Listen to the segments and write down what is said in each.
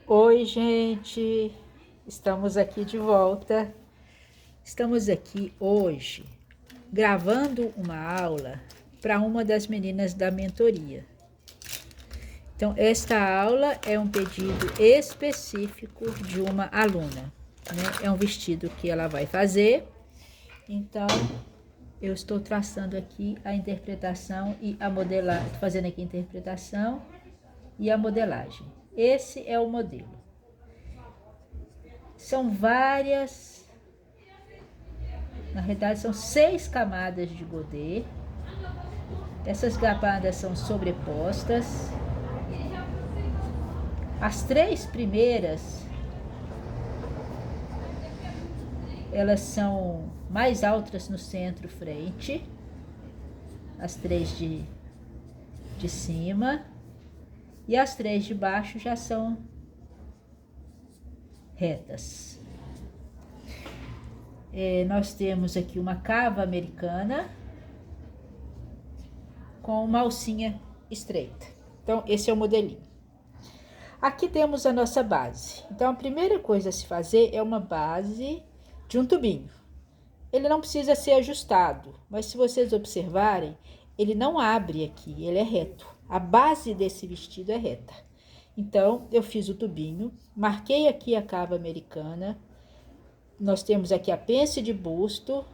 Oi, gente, estamos aqui de volta. Estamos aqui hoje gravando uma aula para uma das meninas da mentoria. Então, esta aula é um pedido específico de uma aluna, né? É um vestido que ela vai fazer. Então, eu estou traçando aqui a interpretação e a modelagem, fazendo aqui a interpretação e a modelagem. Esse é o modelo. São várias, na realidade são 6 camadas de godê. Essas camadas são sobrepostas. As 3 primeiras, elas são mais altas no centro frente. As 3 de cima. E as 3 de baixo já são retas. Nós temos aqui uma cava americana com uma alcinha estreita. Então, esse é o modelinho. Aqui temos a nossa base. Então, a primeira coisa a se fazer é uma base de um tubinho. Ele não precisa ser ajustado, mas se vocês observarem, ele não abre aqui, ele é reto. A base desse vestido é reta. Então, eu fiz o tubinho, marquei aqui a cava americana. Nós temos aqui a pence de busto.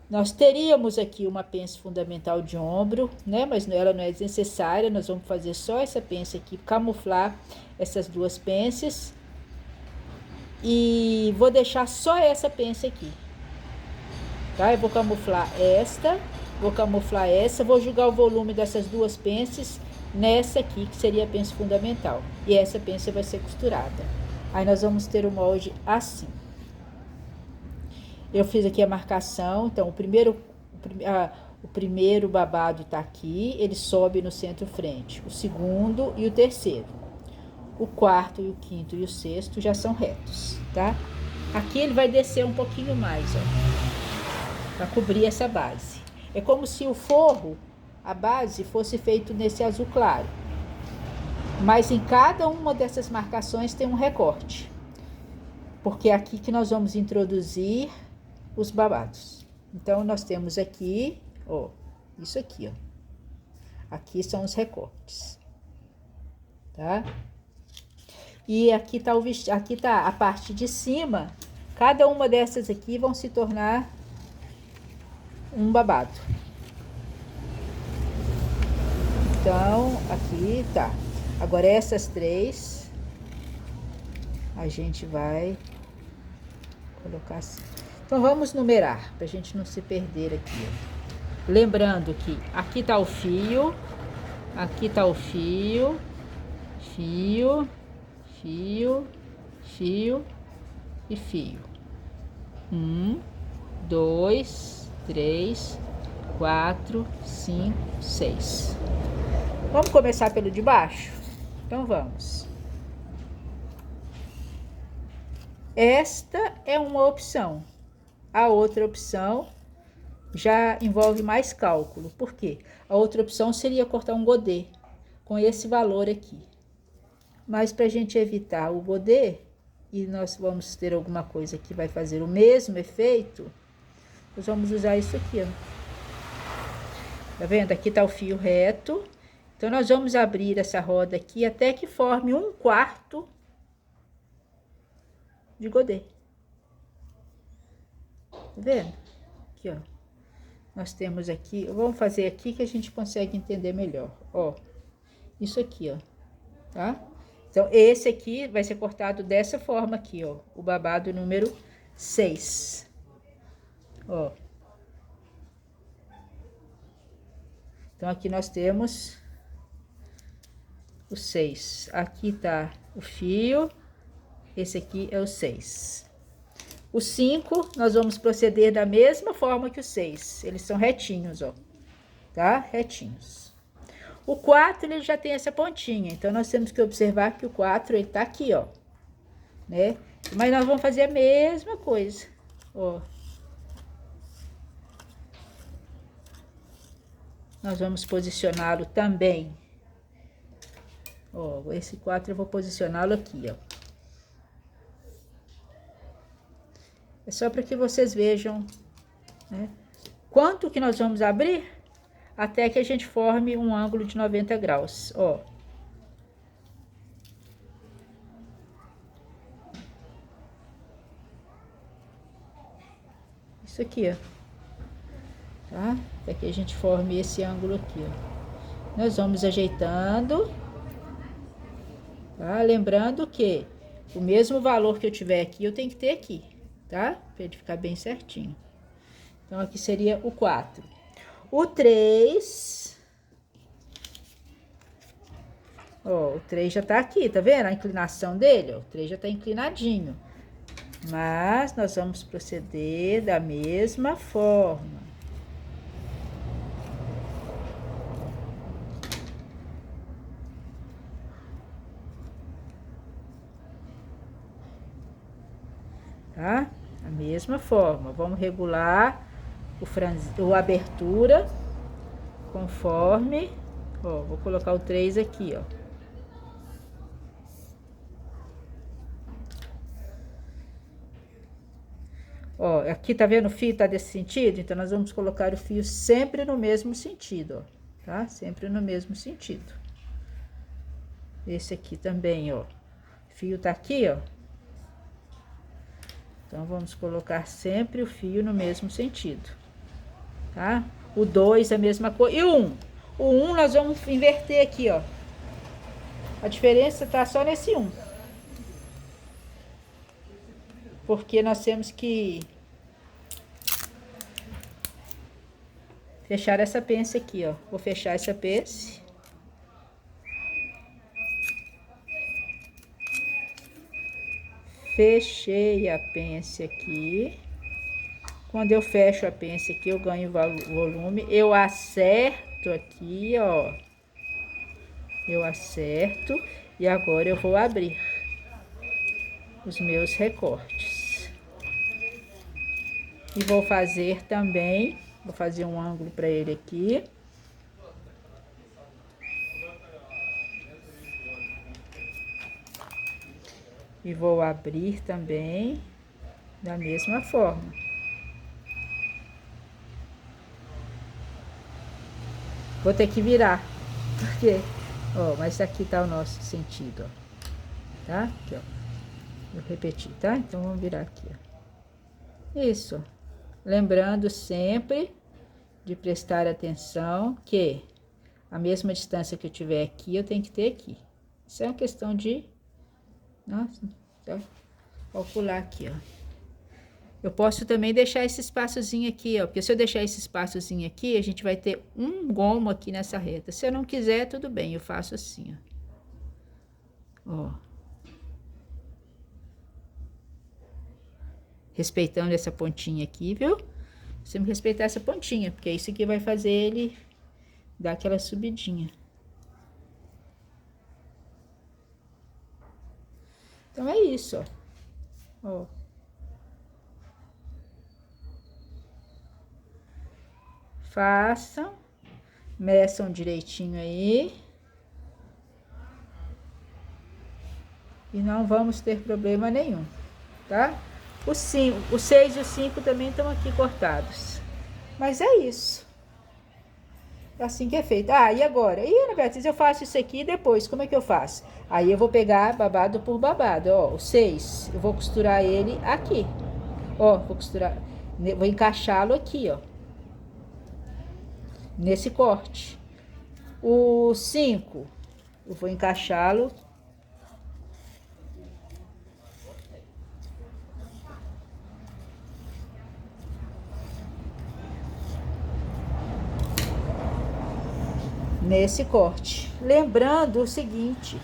Nós teríamos aqui uma pence fundamental de ombro, né? Mas ela não é desnecessária. Nós vamos fazer só essa pence aqui, camuflar essas 2 pences. E vou deixar só essa pence aqui. Tá? Eu vou camuflar esta, vou camuflar essa, vou jogar o volume dessas 2 pences nessa aqui, que seria a pence fundamental. E essa pence vai ser costurada. Aí nós vamos ter o molde assim. Eu fiz aqui a marcação, então o primeiro babado tá aqui, ele sobe no centro frente. O segundo e o terceiro. O quarto e o quinto e o sexto já são retos, tá? Aqui ele vai descer um pouquinho mais, ó, para cobrir essa base. É como se o forro, a base, fosse feito nesse azul claro. Mas em cada uma dessas marcações tem um recorte. Porque é aqui que nós vamos introduzir os babados. Então, nós temos aqui, ó, isso aqui, ó. Aqui são os recortes, tá? E aqui tá aqui tá a parte de cima. Cada uma dessas aqui vão se tornar um babado. Então, aqui tá. Agora, essas 3, a gente vai colocar assim. Então, vamos numerar, pra gente não se perder aqui, ó. Lembrando que aqui tá o fio, aqui tá o fio, fio, fio, fio e fio. 1, 2, 3, 4, 5, 6. Vamos começar pelo de baixo? Então, vamos. Esta é uma opção. A outra opção já envolve mais cálculo. Por quê? A outra opção seria cortar um godê com esse valor aqui. Mas para a gente evitar o godê, e nós vamos ter alguma coisa que vai fazer o mesmo efeito, nós vamos usar isso aqui, ó. Tá vendo? Aqui tá o fio reto. Então, nós vamos abrir essa roda aqui até que forme 1/4 de godê. Tá vendo? Aqui, ó. Nós temos aqui, vamos fazer aqui que a gente consegue entender melhor, ó. Isso aqui, ó, tá? Então, esse aqui vai ser cortado dessa forma aqui, ó. O babado número 6. Ó. Então, aqui nós temos o 6. Aqui tá o fio. Esse aqui é o 6. O 5, nós vamos proceder da mesma forma que o 6. Eles são retinhos, ó. Tá? Retinhos. O 4, ele já tem essa pontinha. Então, nós temos que observar que o 4, ele tá aqui, ó. Né? Mas nós vamos fazer a mesma coisa, ó. Nós vamos posicioná-lo também. Ó, esse 4 eu vou posicioná-lo aqui, ó. É só para que vocês vejam, né, quanto que nós vamos abrir até que a gente forme um ângulo de 90 graus, ó. Isso aqui, ó. Tá? Até que a gente forme esse ângulo aqui, ó. Nós vamos ajeitando, tá? Lembrando que o mesmo valor que eu tiver aqui, eu tenho que ter aqui, tá? Pra ele ficar bem certinho. Então, aqui seria o 4. O 3... Ó, o 3 já tá aqui, tá vendo a inclinação dele? Ó, o 3 já tá inclinadinho. Mas nós vamos proceder da mesma forma. Tá? Da mesma forma. Vamos regular a abertura conforme... Ó, vou colocar o 3 aqui, ó. Ó, aqui tá vendo o fio tá desse sentido? Então, nós vamos colocar o fio sempre no mesmo sentido, ó. Tá? Sempre no mesmo sentido. Esse aqui também, ó. O fio tá aqui, ó. Então, vamos colocar sempre o fio no mesmo sentido. Tá? O 2 a mesma coisa. E o 1? O 1 nós vamos inverter aqui, ó. A diferença tá só nesse 1. Porque nós temos que fechar essa pence aqui, ó. Vou fechar essa pence. Fechei a pence aqui. Quando eu fecho a pence aqui, eu ganho volume. Eu acerto aqui, ó. Eu acerto. E agora eu vou abrir os meus recortes. E vou fazer também, vou fazer um ângulo para ele aqui. E vou abrir também da mesma forma. Vou ter que virar, porque, ó, mas aqui tá o nosso sentido, ó. Tá? Aqui, ó. Vou repetir, tá? Então, vamos virar aqui, ó. Isso. Lembrando sempre de prestar atenção que a mesma distância que eu tiver aqui, eu tenho que ter aqui. Isso é uma questão de... Nossa, tá? Calcular aqui, ó. Eu posso também deixar esse espaçozinho aqui, ó. Porque se eu deixar esse espaçozinho aqui, a gente vai ter um gomo aqui nessa reta. Se eu não quiser, tudo bem, eu faço assim, ó. Ó. Respeitando essa pontinha aqui, viu? Você me respeitar essa pontinha, porque isso aqui vai fazer ele dar aquela subidinha. Então, é isso, ó. Ó. Façam, meçam direitinho aí. E não vamos ter problema nenhum, tá? O 6 e o 5 também estão aqui cortados. Mas é isso. É assim que é feito. Ah, e agora? E, Ana Beatriz, eu faço isso aqui depois, como é que eu faço? Aí eu vou pegar babado por babado, ó, o 6, eu vou costurar ele aqui. Ó, vou costurar, vou encaixá-lo aqui, ó. Nesse corte. O 5, eu vou encaixá-lo nesse corte. Lembrando o seguinte,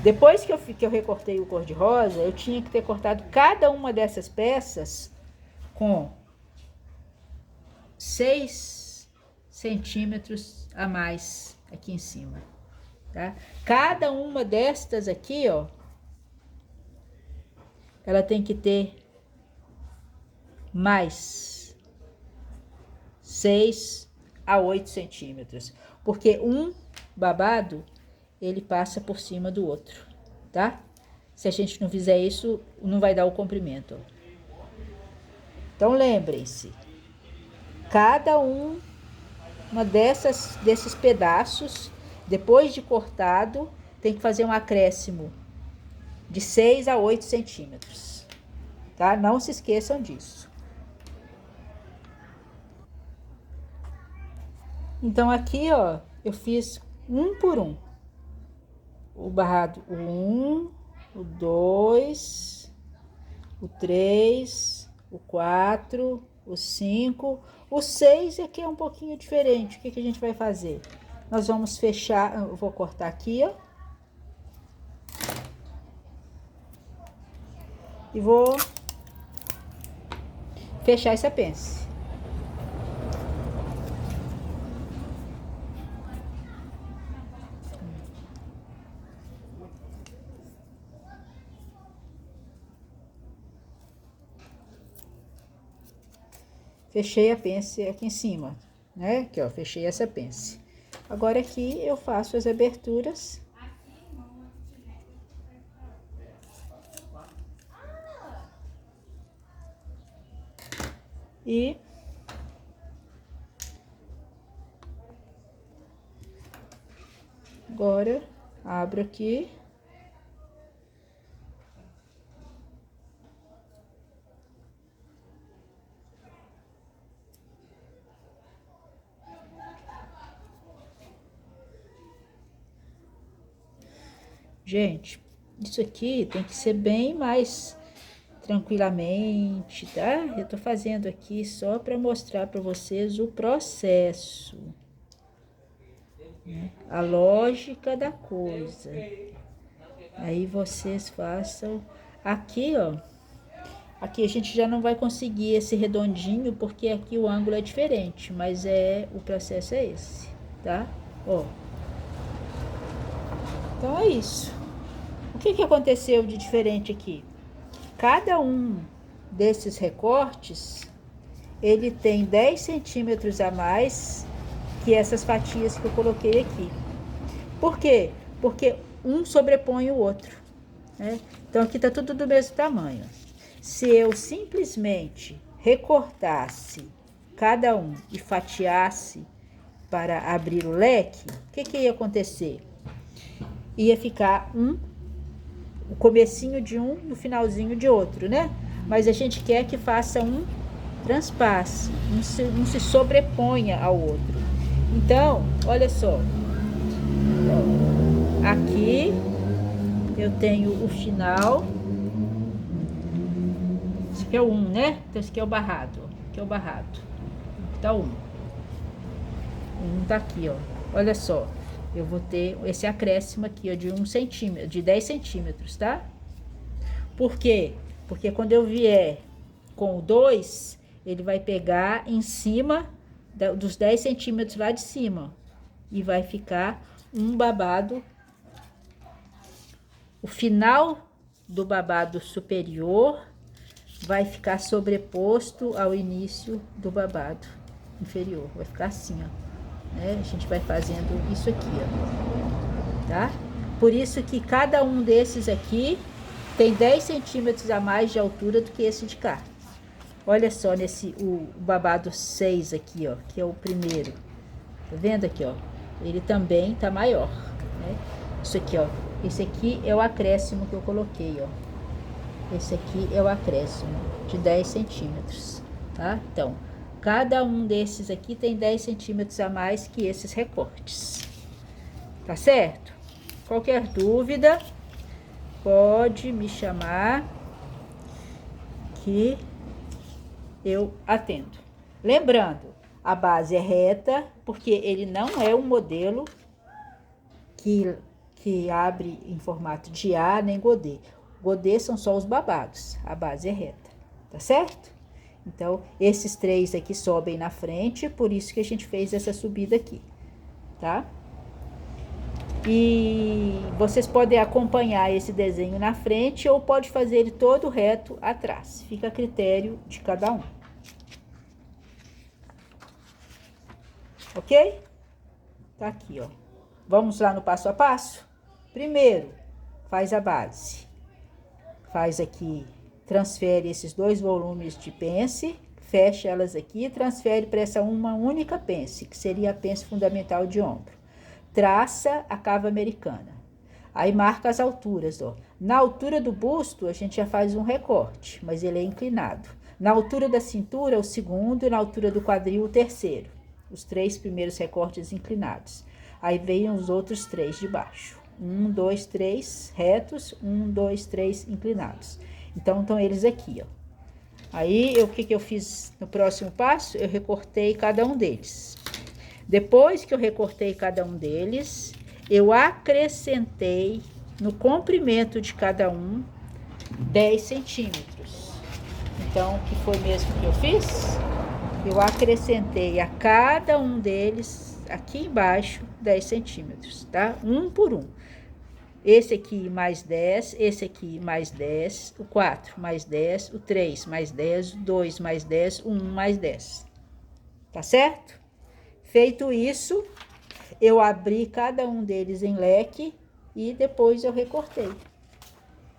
depois que eu recortei o cor-de-rosa, eu tinha que ter cortado cada uma dessas peças com 6 centímetros a mais aqui em cima, tá? Cada uma destas aqui, ó, ela tem que ter mais 6 a 8 centímetros, porque um babado, ele passa por cima do outro, tá? Se a gente não fizer isso, não vai dar o comprimento, ó. Então, lembrem-se, cada uma desses pedaços, depois de cortado, tem que fazer um acréscimo de 6 a 8 centímetros, tá? Não se esqueçam disso. Então, aqui, ó, eu fiz um por um. O barrado, o 1, o 2, o 3, o 4, o 5, o 6 aqui é um pouquinho diferente. O que que a gente vai fazer? Nós vamos fechar, eu vou cortar aqui, ó. E vou fechar essa pence. Fechei a pence aqui em cima, né? Aqui, ó, fechei essa pence. Agora aqui eu faço as aberturas. E agora abro aqui. Gente, isso aqui tem que ser bem mais tranquilamente, tá? Eu tô fazendo aqui só para mostrar para vocês o processo, né? A lógica da coisa. Aí vocês façam aqui, ó. Aqui a gente já não vai conseguir esse redondinho porque aqui o ângulo é diferente, mas o processo é esse, tá? Ó. Então é isso. O que que aconteceu de diferente aqui? Cada um desses recortes, ele tem 10 centímetros a mais que essas fatias que eu coloquei aqui. Por quê? Porque um sobrepõe o outro, né? Então, aqui tá tudo do mesmo tamanho. Se eu simplesmente recortasse cada um e fatiasse para abrir o leque, o que que ia acontecer? Ia ficar o comecinho de um e o finalzinho de outro, né? Mas a gente quer que faça um transpasse, um se sobreponha ao outro. Então, olha só. Aqui eu tenho o final. Esse aqui é o 1, né? Então, esse aqui é o barrado. Aqui é o barrado. Tá o 1. O 1 tá aqui, ó. Olha só. Eu vou ter esse acréscimo aqui, ó, de 1 centímetro, de 10 centímetros, tá? Por quê? Porque quando eu vier com o 2, ele vai pegar em cima dos 10 centímetros lá de cima. E vai ficar um babado. O final do babado superior vai ficar sobreposto ao início do babado inferior. Vai ficar assim, ó, né? A gente vai fazendo isso aqui, ó, tá? Por isso que cada um desses aqui tem 10 centímetros a mais de altura do que esse de cá. Olha só o babado 6 aqui, ó, que é o primeiro. Tá vendo aqui, ó? Ele também tá maior, né? Isso aqui, ó. Esse aqui é o acréscimo que eu coloquei, ó. Esse aqui é o acréscimo de 10 centímetros, tá? Então, cada um desses aqui tem 10 centímetros a mais que esses recortes. Tá certo? Qualquer dúvida, pode me chamar que eu atendo. Lembrando, a base é reta, porque ele não é um modelo que abre em formato de A nem godê. Godê são só os babados, a base é reta, tá certo? Então, esses 3 aqui sobem na frente, por isso que a gente fez essa subida aqui, tá? E vocês podem acompanhar esse desenho na frente ou pode fazer ele todo reto atrás. Fica a critério de cada um. Ok? Tá aqui, ó. Vamos lá no passo a passo? Primeiro, faz a base. Faz aqui, transfere esses 2 volumes de pence fecha elas aqui e transfere para essa uma única pence, que seria a pence fundamental de ombro. Traça a cava americana. Aí marca as alturas, ó. Na altura do busto, a gente já faz um recorte, mas ele é inclinado. Na altura da cintura, o segundo, e na altura do quadril, o terceiro. Os 3 primeiros recortes inclinados. Aí vem os outros 3 de baixo. 1, 2, 3 retos, 1, 2, 3 inclinados. Então, estão eles aqui, ó. Aí, o que eu fiz no próximo passo? Eu recortei cada um deles. Depois que eu recortei cada um deles, eu acrescentei no comprimento de cada um 10 centímetros. Então, o que foi mesmo que eu fiz? Eu acrescentei a cada um deles, aqui embaixo, 10 centímetros, tá? Um por um. Esse aqui mais 10, esse aqui mais 10, o 4 mais 10, o 3 mais 10, o 2 mais 10, o 1 mais 10. Tá certo? Feito isso, eu abri cada um deles em leque e depois eu recortei,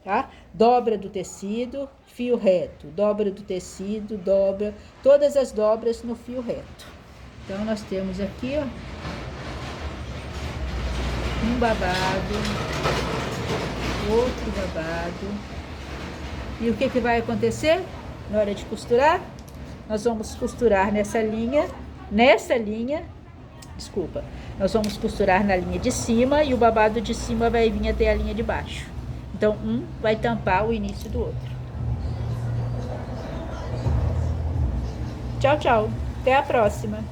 tá? Dobra do tecido, fio reto, dobra do tecido, dobra, todas as dobras no fio reto. Então, nós temos aqui, ó, um babado, outro babado. E o que vai acontecer na hora de costurar? Nós vamos costurar nessa linha, desculpa, nós vamos costurar na linha de cima e o babado de cima vai vir até a linha de baixo. Então, um vai tampar o início do outro. Tchau, tchau. Até a próxima.